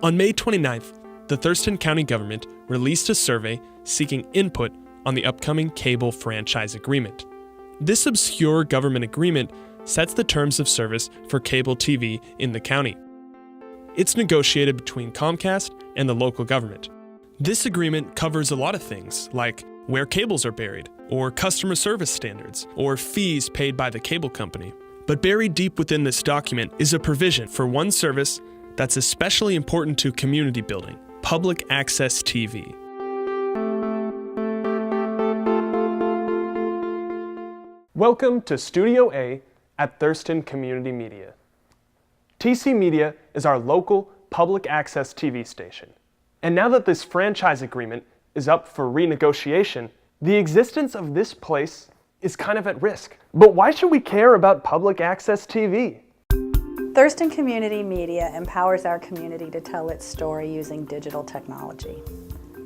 On May 29th, the Thurston County government released a survey seeking input on the upcoming cable franchise agreement. This obscure government agreement sets the terms of service for cable TV in the county. It's negotiated between Comcast and the local government. This agreement covers a lot of things, like where cables are buried, or customer service standards, or fees paid by the cable company. But buried deep within this document is a provision for one service that's especially important to community building: public access TV. Welcome to Studio A at Thurston Community Media. TC Media is our local public access TV station. And now that this franchise agreement is up for renegotiation, the existence of this place is kind of at risk. But why should we care about public access TV? Thurston Community Media empowers our community to tell its story using digital technology.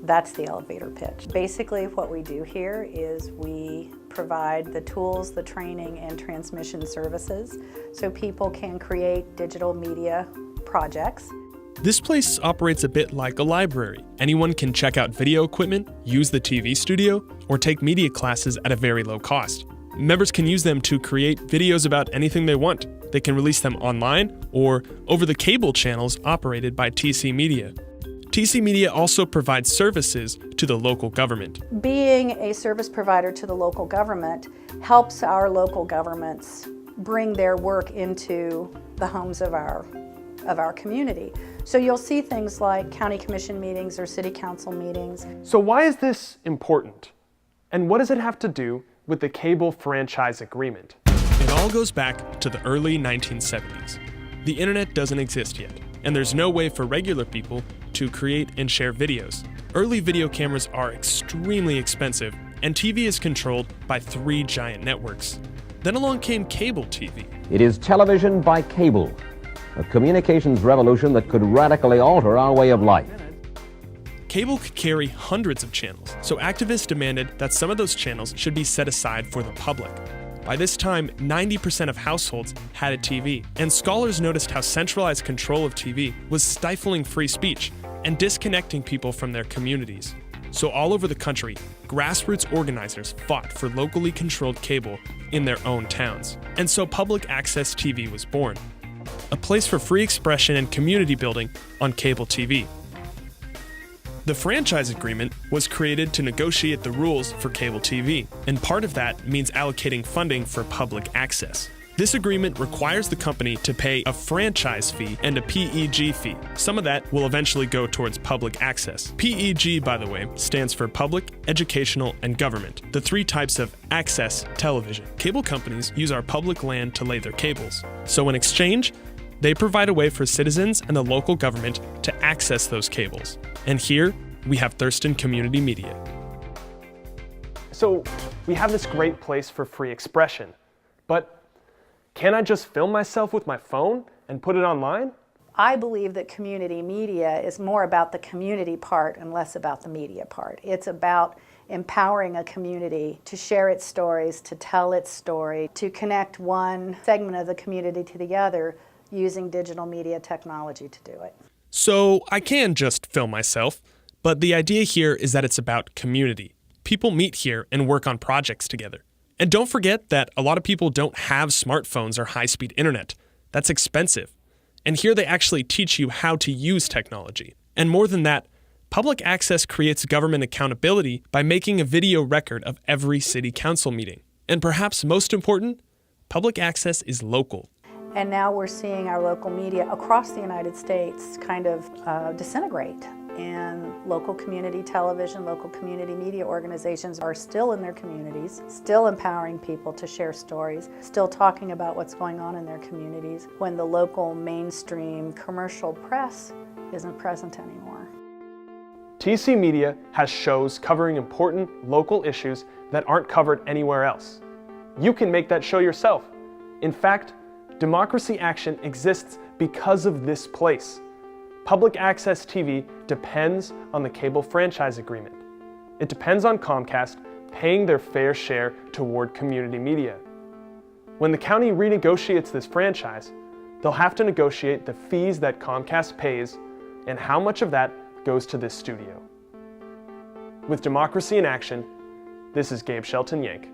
That's the elevator pitch. Basically, what we do here is we provide the tools, the training, and transmission services so people can create digital media projects. This place operates a bit like a library. Anyone can check out video equipment, use the TV studio, or take media classes at a very low cost. Members can use them to create videos about anything they want. They can release them online or over the cable channels operated by TC Media. TC Media also provides services to the local government. Being a service provider to the local government helps our local governments bring their work into the homes of our community. So you'll see things like county commission meetings or city council meetings. So why is this important? And what does it have to do with the cable franchise agreement? It all goes back to the early 1970s. The internet doesn't exist yet, and there's no way for regular people to create and share videos. Early video cameras are extremely expensive, and TV is controlled by 3 giant networks. Then along came cable TV. It is television by cable, a communications revolution that could radically alter our way of life. Cable could carry hundreds of channels, so activists demanded that some of those channels should be set aside for the public. By this time, 90% of households had a TV, and scholars noticed how centralized control of TV was stifling free speech and disconnecting people from their communities. So all over the country, grassroots organizers fought for locally controlled cable in their own towns. And so public access TV was born, a place for free expression and community building on cable TV. The franchise agreement was created to negotiate the rules for cable TV, and part of that means allocating funding for public access. This agreement requires the company to pay a franchise fee and a PEG fee. Some of that will eventually go towards public access. PEG, by the way, stands for Public, Educational, and Government, the 3 types of access television. Cable companies use our public land to lay their cables. So in exchange, they provide a way for citizens and the local government to access those cables. And here, we have Thurston Community Media. So, we have this great place for free expression, but can I just film myself with my phone and put it online? I believe that community media is more about the community part and less about the media part. It's about empowering a community to share its stories, to tell its story, to connect one segment of the community to the other using digital media technology to do it. So I can just film myself, but the idea here is that it's about community. People meet here and work on projects together. And don't forget that a lot of people don't have smartphones or high-speed internet. That's expensive. And here they actually teach you how to use technology. And more than that, public access creates government accountability by making a video record of every city council meeting. And perhaps most important, public access is local. And now we're seeing our local media across the United States kind of disintegrate. And local community television, local community media organizations are still in their communities, still empowering people to share stories, still talking about what's going on in their communities when the local mainstream commercial press isn't present anymore. TC Media has shows covering important local issues that aren't covered anywhere else. You can make that show yourself. In fact, Democracy Action exists because of this place. Public access TV depends on the cable franchise agreement. It depends on Comcast paying their fair share toward community media. When the county renegotiates this franchise, they'll have to negotiate the fees that Comcast pays and how much of that goes to this studio. With Democracy in Action, this is Gabe Shelton Yank.